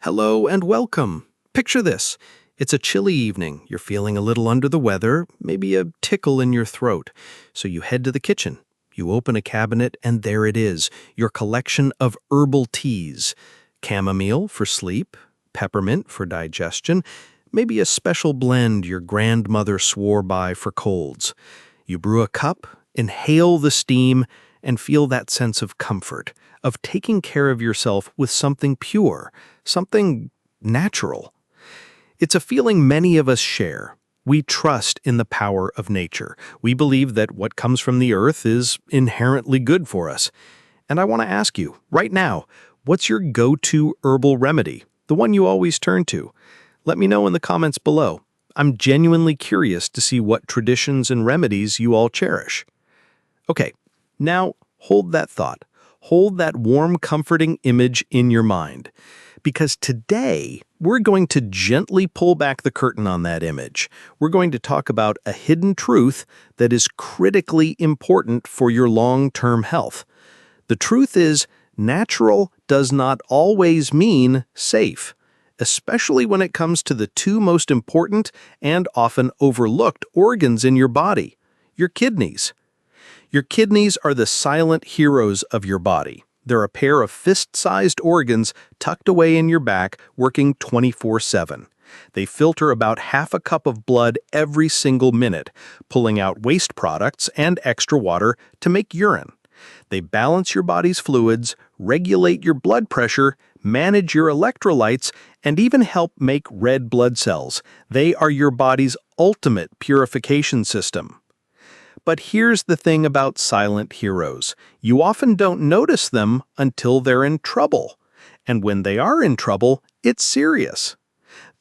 Hello and welcome. Picture this. It's a chilly evening. You're feeling a little under the weather, maybe a tickle in your throat. So you head to the kitchen. You open a cabinet and there it is, your collection of herbal teas. Chamomile for sleep, peppermint for digestion, maybe a special blend your grandmother swore by for colds. You brew a cup, inhale the steam, and feel that sense of comfort, of taking care of yourself with something pure, something natural. It's a feeling many of us share. We trust in the power of nature. We believe that what comes from the earth is inherently good for us. And I want to ask you, right now, what's your go-to herbal remedy? The one you always turn to? Let me know in the comments below. I'm genuinely curious to see what traditions and remedies you all cherish. Okay, now hold that thought. Hold that warm, comforting image in your mind. Because today, we're going to gently pull back the curtain on that image. We're going to talk about a hidden truth that is critically important for your long-term health. The truth is, natural does not always mean safe, especially when it comes to the two most important and often overlooked organs in your body, your kidneys. Your kidneys are the silent heroes of your body. They're a pair of fist-sized organs tucked away in your back, working 24/7. They filter about half a cup of blood every single minute, pulling out waste products and extra water to make urine. They balance your body's fluids, regulate your blood pressure, manage your electrolytes, and even help make red blood cells. They are your body's ultimate purification system. But here's the thing about silent heroes. You often don't notice them until they're in trouble. And when they are in trouble, it's serious.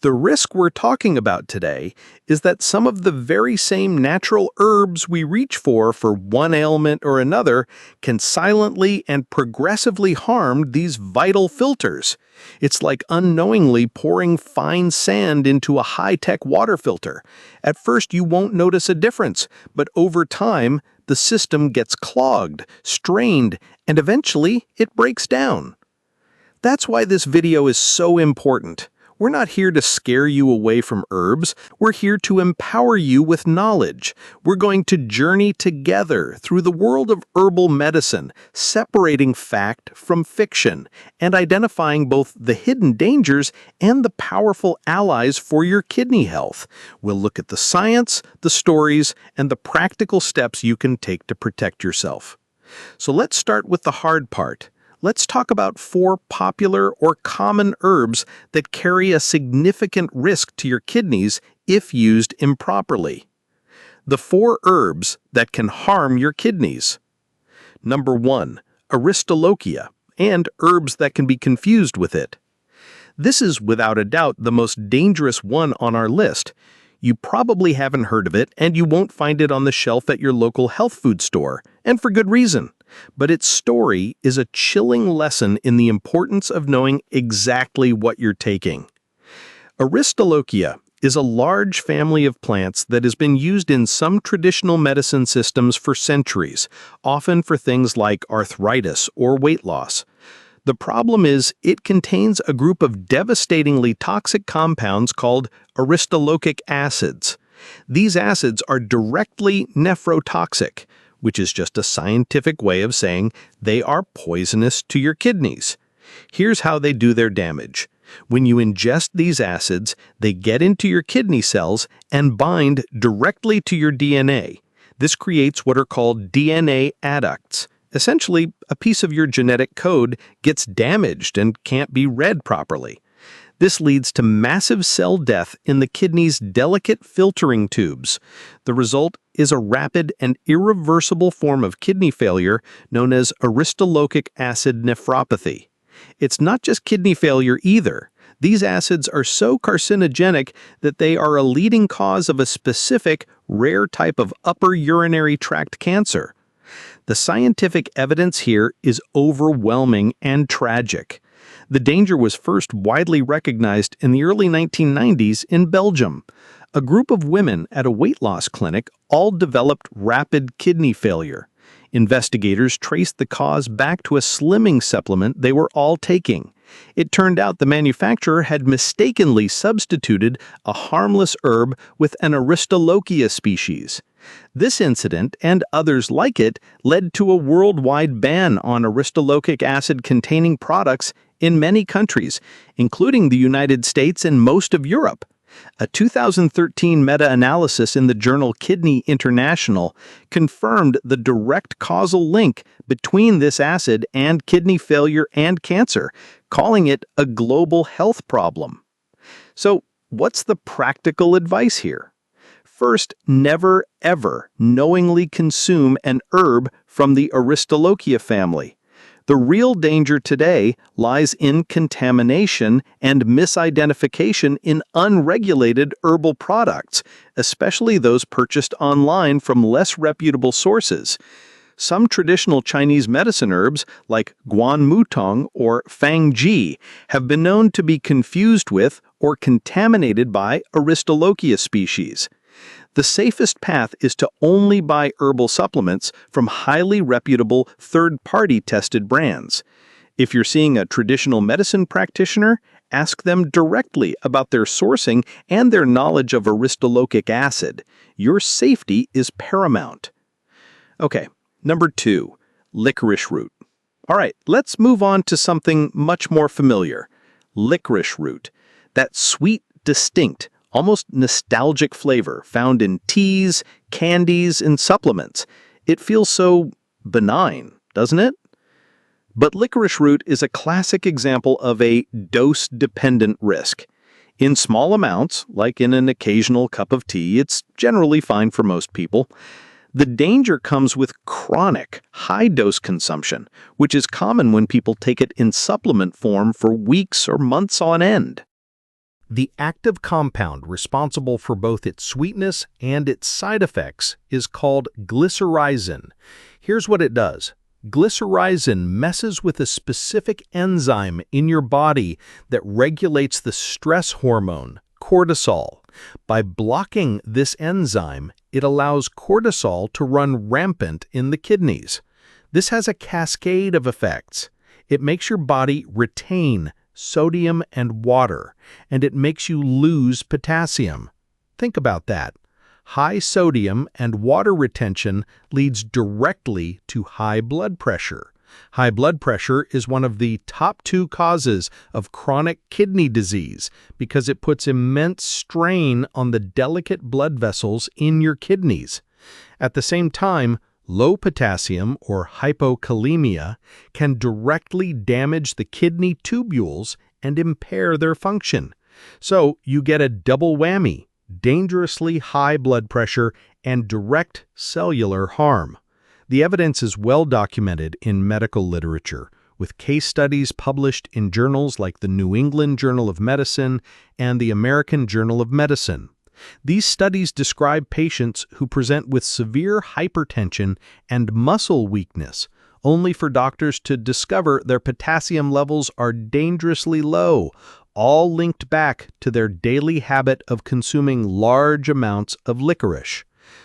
The risk we're talking about today is that some of the very same natural herbs we reach for one ailment or another can silently and progressively harm these vital filters. It's like unknowingly pouring fine sand into a high-tech water filter. At first, you won't notice a difference, but over time, the system gets clogged, strained, and eventually it breaks down. That's why this video is so important. We're not here to scare you away from herbs. We're here to empower you with knowledge. We're going to journey together through the world of herbal medicine, separating fact from fiction, and identifying both the hidden dangers and the powerful allies for your kidney health. We'll look at the science, the stories, and the practical steps you can take to protect yourself. So let's start with the hard part. Let's talk about 4 popular or common herbs that carry a significant risk to your kidneys if used improperly. The 4 herbs that can harm your kidneys. Number 1, Aristolochia, and herbs that can be confused with it. This is without a doubt the most dangerous one on our list. You probably haven't heard of it, and you won't find it on the shelf at your local health food store, and for good reason. But its story is a chilling lesson in the importance of knowing exactly what you're taking. Aristolochia is a large family of plants that has been used in some traditional medicine systems for centuries, often for things like arthritis or weight loss. The problem is it contains a group of devastatingly toxic compounds called aristolochic acids. These acids are directly nephrotoxic, which is just a scientific way of saying they are poisonous to your kidneys. Here's how they do their damage. When you ingest these acids, they get into your kidney cells and bind directly to your DNA. This creates what are called DNA adducts. Essentially, a piece of your genetic code gets damaged and can't be read properly. This leads to massive cell death in the kidney's delicate filtering tubes. The result is a rapid and irreversible form of kidney failure known as aristolochic acid nephropathy. It's not just kidney failure either. These acids are so carcinogenic that they are a leading cause of a specific, rare type of upper urinary tract cancer. The scientific evidence here is overwhelming and tragic. The danger was first widely recognized in the early 1990s in Belgium. A group of women at a weight loss clinic all developed rapid kidney failure. Investigators traced the cause back to a slimming supplement they were all taking. It turned out the manufacturer had mistakenly substituted a harmless herb with an Aristolochia species. This incident, and others like it, led to a worldwide ban on aristolochic acid-containing products in many countries, including the United States and most of Europe. A 2013 meta-analysis in the journal Kidney International confirmed the direct causal link between this acid and kidney failure and cancer, calling it a global health problem. So, what's the practical advice here? First, never ever knowingly consume an herb from the Aristolochia family. The real danger today lies in contamination and misidentification in unregulated herbal products, especially those purchased online from less reputable sources. Some traditional Chinese medicine herbs, like guanmutong or fangji, have been known to be confused with or contaminated by Aristolochia species. The safest path is to only buy herbal supplements from highly reputable third-party tested brands. If you're seeing a traditional medicine practitioner, ask them directly about their sourcing and their knowledge of aristolochic acid. Your safety is paramount. Okay, number 2, licorice root. All right, let's move on to something much more familiar. Licorice root. That sweet, distinct, almost nostalgic flavor found in teas, candies, and supplements. It feels so benign, doesn't it? But licorice root is a classic example of a dose-dependent risk. In small amounts, like in an occasional cup of tea, it's generally fine for most people. The danger comes with chronic, high-dose consumption, which is common when people take it in supplement form for weeks or months on end. The active compound responsible for both its sweetness and its side effects is called glycyrrhizin. Here's what it does. Glycyrrhizin messes with a specific enzyme in your body that regulates the stress hormone, cortisol. By blocking this enzyme, it allows cortisol to run rampant in the kidneys. This has a cascade of effects. It makes your body retain sodium and water, and it makes you lose potassium. Think about that. High sodium and water retention leads directly to high blood pressure. High blood pressure is one of the top 2 causes of chronic kidney disease because it puts immense strain on the delicate blood vessels in your kidneys. At the same time, low potassium, or hypokalemia, can directly damage the kidney tubules and impair their function. So you get a double whammy: dangerously high blood pressure and direct cellular harm. The evidence is well documented in medical literature, with case studies published in journals like the New England Journal of Medicine and the American Journal of Medicine. These studies describe patients who present with severe hypertension and muscle weakness, only for doctors to discover their potassium levels are dangerously low, all linked back to their daily habit of consuming large amounts of licorice.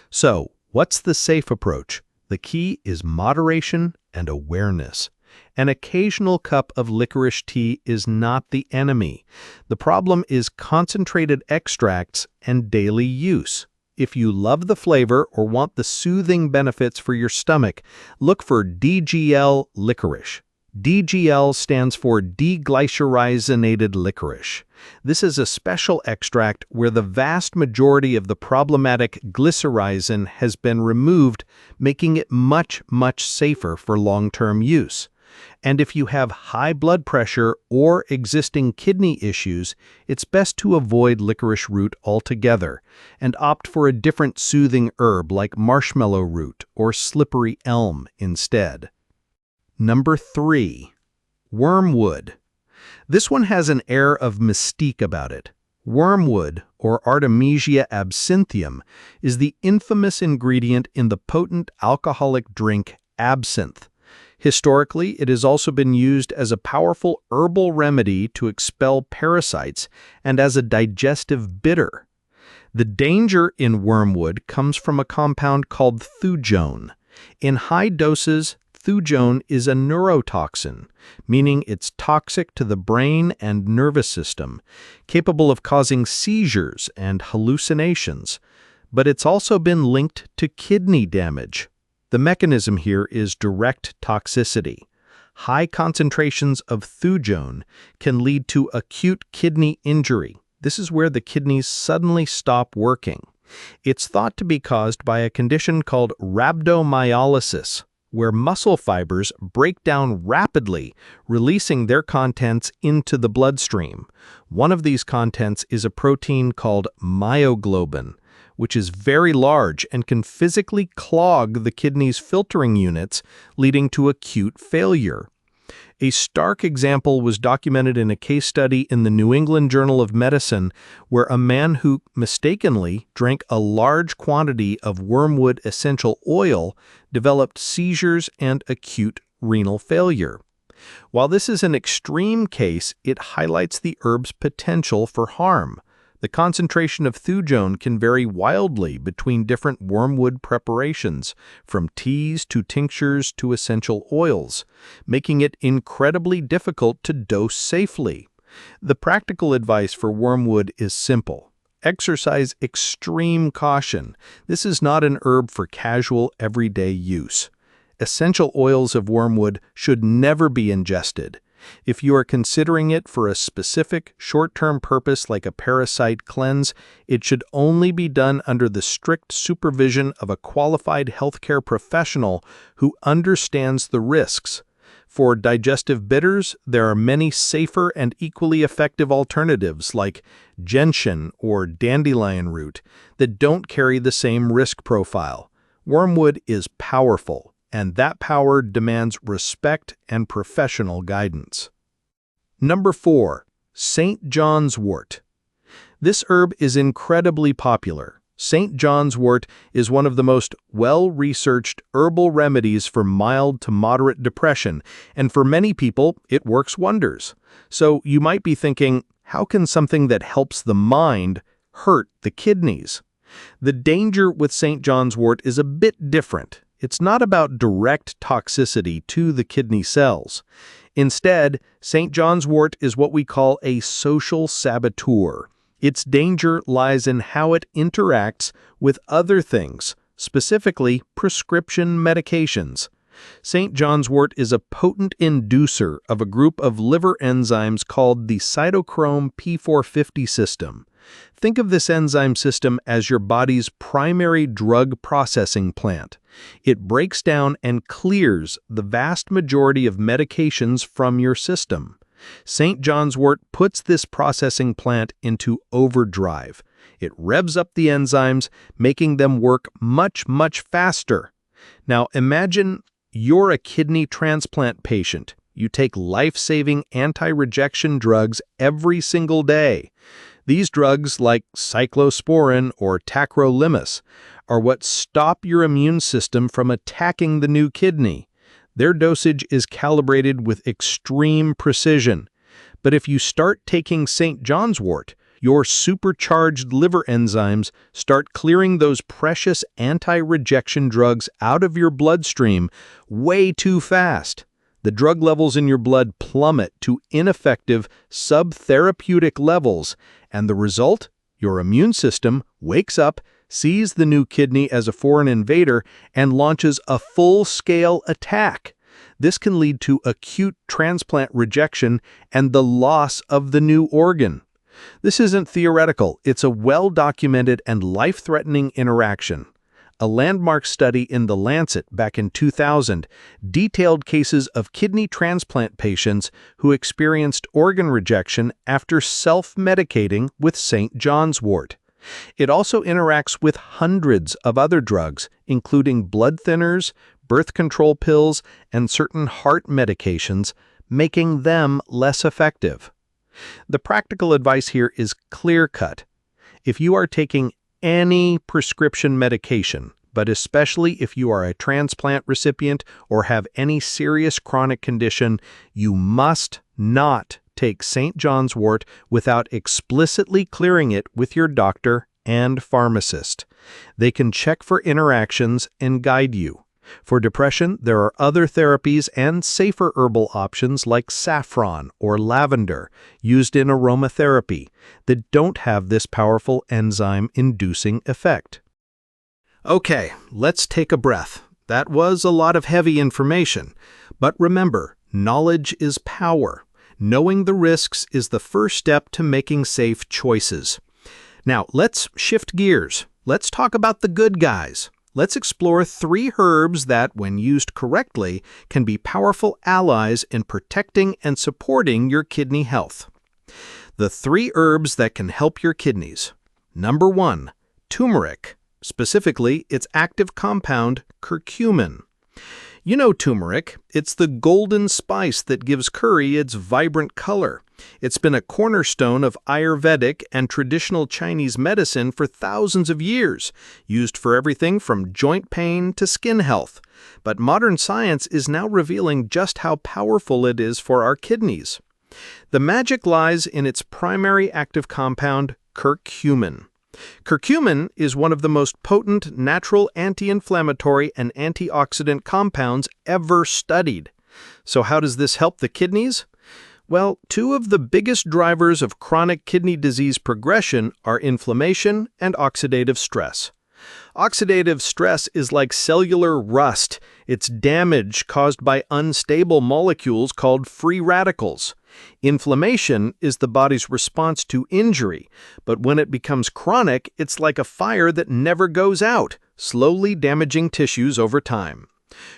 So, what's the safe approach? The key is moderation and awareness. An occasional cup of licorice tea is not the enemy. The problem is concentrated extracts and daily use. If you love the flavor or want the soothing benefits for your stomach, look for DGL licorice. DGL stands for deglycyrrhizinated licorice. This is a special extract where the vast majority of the problematic glycyrrhizin has been removed, making it much, much safer for long-term use. And if you have high blood pressure or existing kidney issues, it's best to avoid licorice root altogether and opt for a different soothing herb like marshmallow root or slippery elm instead. Number 3. Wormwood. This one has an air of mystique about it. Wormwood, or Artemisia absinthium, is the infamous ingredient in the potent alcoholic drink absinthe. Historically, it has also been used as a powerful herbal remedy to expel parasites and as a digestive bitter. The danger in wormwood comes from a compound called thujone. In high doses, thujone is a neurotoxin, meaning it's toxic to the brain and nervous system, capable of causing seizures and hallucinations. But it's also been linked to kidney damage. The mechanism here is direct toxicity. High concentrations of thujone can lead to acute kidney injury. This is where the kidneys suddenly stop working. It's thought to be caused by a condition called rhabdomyolysis, where muscle fibers break down rapidly, releasing their contents into the bloodstream. One of these contents is a protein called myoglobin, which is very large and can physically clog the kidney's filtering units, leading to acute failure. A stark example was documented in a case study in the New England Journal of Medicine, where a man who mistakenly drank a large quantity of wormwood essential oil developed seizures and acute renal failure. While this is an extreme case, it highlights the herb's potential for harm. The concentration of thujone can vary wildly between different wormwood preparations, from teas to tinctures to essential oils, making it incredibly difficult to dose safely. The practical advice for wormwood is simple. Exercise extreme caution. This is not an herb for casual, everyday use. Essential oils of wormwood should never be ingested. If you are considering it for a specific, short-term purpose like a parasite cleanse, it should only be done under the strict supervision of a qualified healthcare professional who understands the risks. For digestive bitters, there are many safer and equally effective alternatives like gentian or dandelion root that don't carry the same risk profile. Wormwood is powerful, and that power demands respect and professional guidance. Number 4. St. John's wort. This herb is incredibly popular. St. John's wort is one of the most well-researched herbal remedies for mild to moderate depression, and for many people, it works wonders. So you might be thinking, how can something that helps the mind hurt the kidneys? The danger with St. John's wort is a bit different. It's not about direct toxicity to the kidney cells. Instead, St. John's wort is what we call a social saboteur. Its danger lies in how it interacts with other things, specifically prescription medications. St. John's wort is a potent inducer of a group of liver enzymes called the cytochrome P450 system. Think of this enzyme system as your body's primary drug processing plant. It breaks down and clears the vast majority of medications from your system. St. John's wort puts this processing plant into overdrive. It revs up the enzymes, making them work much, much faster. Now imagine you're a kidney transplant patient. You take life-saving anti-rejection drugs every single day. These drugs, like cyclosporin or tacrolimus, are what stop your immune system from attacking the new kidney. Their dosage is calibrated with extreme precision. But if you start taking St. John's wort, your supercharged liver enzymes start clearing those precious anti-rejection drugs out of your bloodstream way too fast. The drug levels in your blood plummet to ineffective subtherapeutic levels, and the result? Your immune system wakes up, sees the new kidney as a foreign invader, and launches a full-scale attack. This can lead to acute transplant rejection and the loss of the new organ. This isn't theoretical, it's a well-documented and life-threatening interaction. A landmark study in The Lancet back in 2000 detailed cases of kidney transplant patients who experienced organ rejection after self-medicating with St. John's wort. It also interacts with hundreds of other drugs, including blood thinners, birth control pills, and certain heart medications, making them less effective. The practical advice here is clear-cut. If you are taking any prescription medication, but especially if you are a transplant recipient or have any serious chronic condition, you must not take St. John's wort without explicitly clearing it with your doctor and pharmacist. They can check for interactions and guide you. For depression, there are other therapies and safer herbal options like saffron or lavender, used in aromatherapy, that don't have this powerful enzyme-inducing effect. Okay, let's take a breath. That was a lot of heavy information. But remember, knowledge is power. Knowing the risks is the first step to making safe choices. Now, let's shift gears. Let's talk about the good guys. Let's explore 3 herbs that, when used correctly, can be powerful allies in protecting and supporting your kidney health. The 3 herbs that can help your kidneys. Number 1, turmeric, specifically its active compound, curcumin. You know turmeric, it's the golden spice that gives curry its vibrant color. It's been a cornerstone of Ayurvedic and traditional Chinese medicine for thousands of years, used for everything from joint pain to skin health. But modern science is now revealing just how powerful it is for our kidneys. The magic lies in its primary active compound, curcumin. Curcumin is one of the most potent natural anti-inflammatory and antioxidant compounds ever studied. So how does this help the kidneys? Well, 2 of the biggest drivers of chronic kidney disease progression are inflammation and oxidative stress. Oxidative stress is like cellular rust. It's damage caused by unstable molecules called free radicals. Inflammation is the body's response to injury, but when it becomes chronic, it's like a fire that never goes out, slowly damaging tissues over time.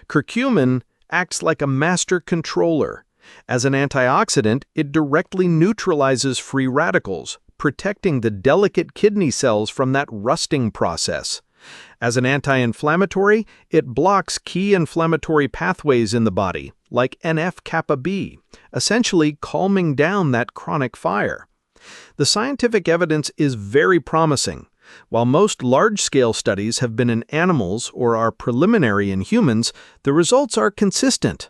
Curcumin acts like a master controller. As an antioxidant, it directly neutralizes free radicals, protecting the delicate kidney cells from that rusting process. As an anti-inflammatory, it blocks key inflammatory pathways in the body, like NF-kappa B, essentially calming down that chronic fire. The scientific evidence is very promising. While most large-scale studies have been in animals or are preliminary in humans, the results are consistent.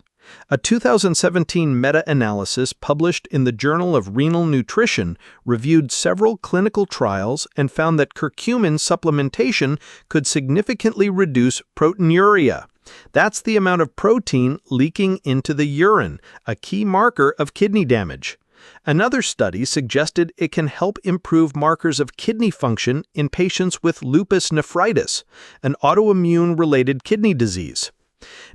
A 2017 meta-analysis published in the Journal of Renal Nutrition reviewed several clinical trials and found that curcumin supplementation could significantly reduce proteinuria. That's the amount of protein leaking into the urine, a key marker of kidney damage. Another study suggested it can help improve markers of kidney function in patients with lupus nephritis, an autoimmune-related kidney disease.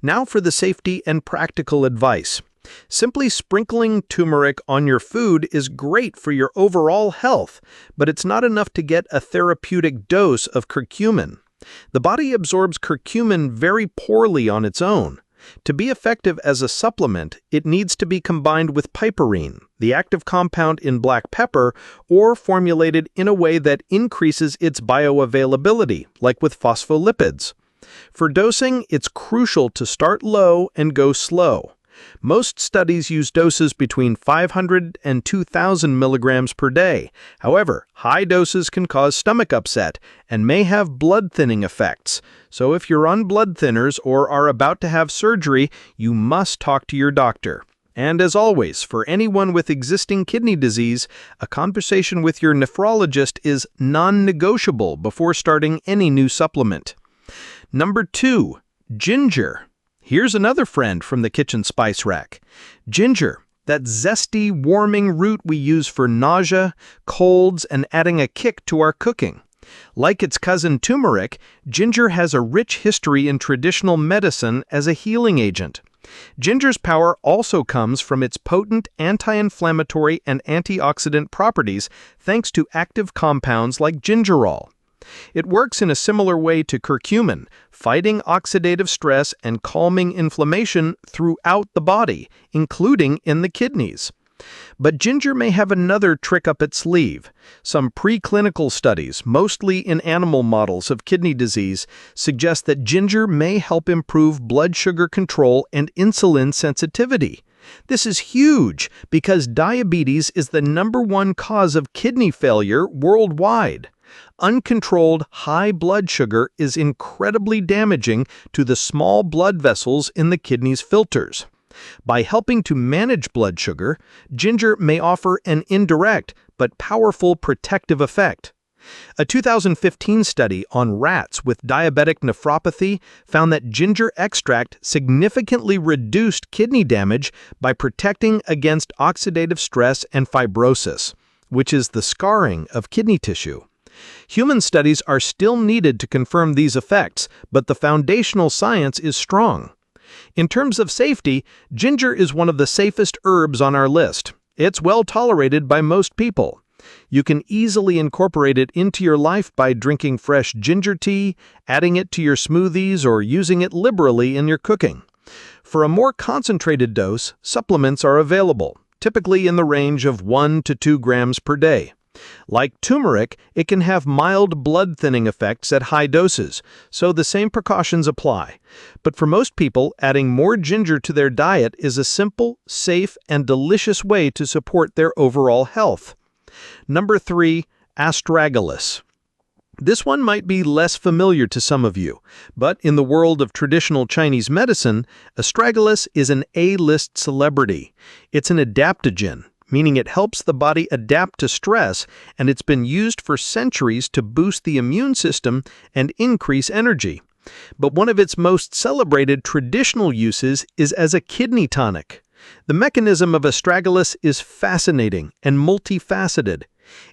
Now for the safety and practical advice. Simply sprinkling turmeric on your food is great for your overall health, but it's not enough to get a therapeutic dose of curcumin. The body absorbs curcumin very poorly on its own. To be effective as a supplement, it needs to be combined with piperine, the active compound in black pepper, or formulated in a way that increases its bioavailability, like with phospholipids. For dosing, it's crucial to start low and go slow. Most studies use doses between 500 and 2,000 milligrams per day. However, high doses can cause stomach upset and may have blood-thinning effects. So if you're on blood thinners or are about to have surgery, you must talk to your doctor. And as always, for anyone with existing kidney disease, a conversation with your nephrologist is non-negotiable before starting any new supplement. Number 2, ginger. Here's another friend from the kitchen spice rack. Ginger, that zesty, warming root we use for nausea, colds, and adding a kick to our cooking. Like its cousin turmeric, ginger has a rich history in traditional medicine as a healing agent. Ginger's power also comes from its potent anti-inflammatory and antioxidant properties thanks to active compounds like gingerol. It works in a similar way to curcumin, fighting oxidative stress and calming inflammation throughout the body, including in the kidneys. But ginger may have another trick up its sleeve. Some preclinical studies, mostly in animal models of kidney disease, suggest that ginger may help improve blood sugar control and insulin sensitivity. This is huge because diabetes is the #1 cause of kidney failure worldwide. Uncontrolled high blood sugar is incredibly damaging to the small blood vessels in the kidney's filters. By helping to manage blood sugar, ginger may offer an indirect but powerful protective effect. A 2015 study on rats with diabetic nephropathy found that ginger extract significantly reduced kidney damage by protecting against oxidative stress and fibrosis, which is the scarring of kidney tissue. Human studies are still needed to confirm these effects, but the foundational science is strong. In terms of safety, ginger is one of the safest herbs on our list. It's well tolerated by most people. You can easily incorporate it into your life by drinking fresh ginger tea, adding it to your smoothies, or using it liberally in your cooking. For a more concentrated dose, supplements are available, typically in the range of 1 to 2 grams per day. Like turmeric, it can have mild blood-thinning effects at high doses, so the same precautions apply. But for most people, adding more ginger to their diet is a simple, safe, and delicious way to support their overall health. Number 3, Astragalus. This one might be less familiar to some of you, but in the world of traditional Chinese medicine, Astragalus is an A-list celebrity. It's an adaptogen, meaning it helps the body adapt to stress, and it's been used for centuries to boost the immune system and increase energy. But one of its most celebrated traditional uses is as a kidney tonic. The mechanism of Astragalus is fascinating and multifaceted.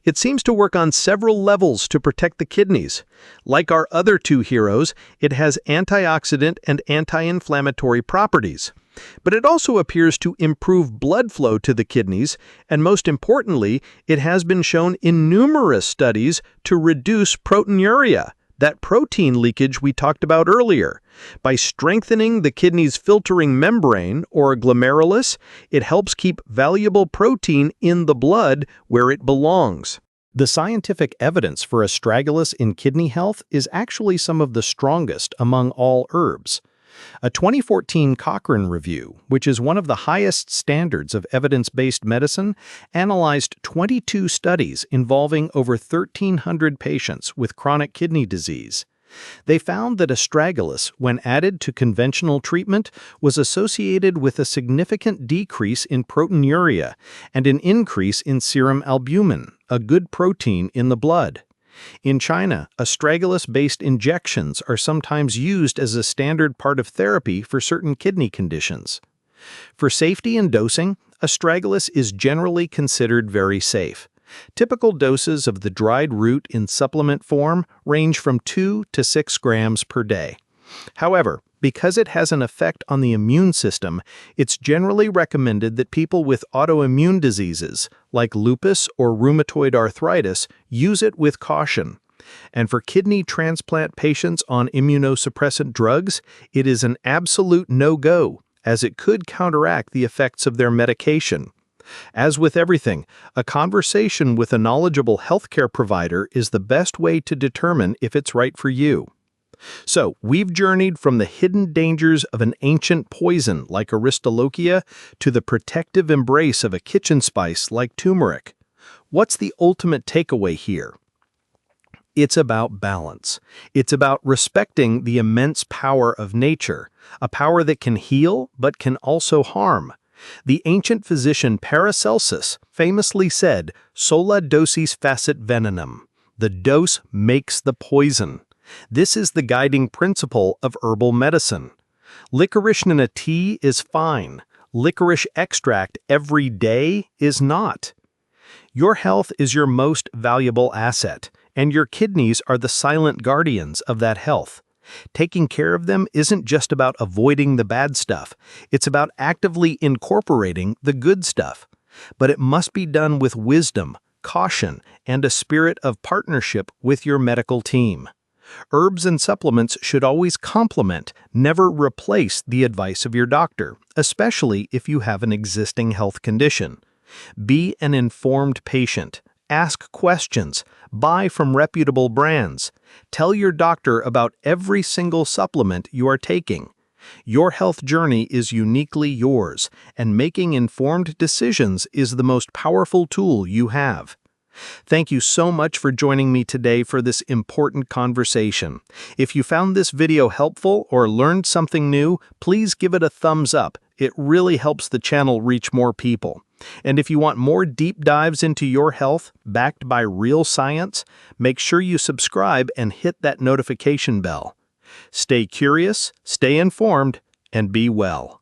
It seems to work on several levels to protect the kidneys. Like our other two heroes, it has antioxidant and anti-inflammatory properties. But it also appears to improve blood flow to the kidneys, and most importantly, it has been shown in numerous studies to reduce proteinuria, that protein leakage we talked about earlier. By strengthening the kidney's filtering membrane, or glomerulus, it helps keep valuable protein in the blood where it belongs. The scientific evidence for Astragalus in kidney health is actually some of the strongest among all herbs. A 2014 Cochrane review, which is one of the highest standards of evidence-based medicine, analyzed 22 studies involving over 1,300 patients with chronic kidney disease. They found that Astragalus, when added to conventional treatment, was associated with a significant decrease in proteinuria and an increase in serum albumin, a good protein in the blood. In China, Astragalus-based injections are sometimes used as a standard part of therapy for certain kidney conditions. For safety and dosing, Astragalus is generally considered very safe. Typical doses of the dried root in supplement form range from 2 to 6 grams per day. However, because it has an effect on the immune system, it's generally recommended that people with autoimmune diseases, like lupus or rheumatoid arthritis, use it with caution. And for kidney transplant patients on immunosuppressant drugs, it is an absolute no-go, as it could counteract the effects of their medication. As with everything, a conversation with a knowledgeable healthcare provider is the best way to determine if it's right for you. So, we've journeyed from the hidden dangers of an ancient poison like Aristolochia to the protective embrace of a kitchen spice like turmeric. What's the ultimate takeaway here? It's about balance. It's about respecting the immense power of nature, a power that can heal but can also harm. The ancient physician Paracelsus famously said, "Sola dosis facit venenum." The dose makes the poison. This is the guiding principle of herbal medicine. Licorice in a tea is fine. Licorice extract every day is not. Your health is your most valuable asset, and your kidneys are the silent guardians of that health. Taking care of them isn't just about avoiding the bad stuff. It's about actively incorporating the good stuff. But it must be done with wisdom, caution, and a spirit of partnership with your medical team. Herbs and supplements should always complement, never replace the advice of your doctor, especially if you have an existing health condition. Be an informed patient. Ask questions. Buy from reputable brands. Tell your doctor about every single supplement you are taking. Your health journey is uniquely yours, and making informed decisions is the most powerful tool you have. Thank you so much for joining me today for this important conversation. If you found this video helpful or learned something new, please give it a thumbs up. It really helps the channel reach more people. And if you want more deep dives into your health, backed by real science, make sure you subscribe and hit that notification bell. Stay curious, stay informed, and be well.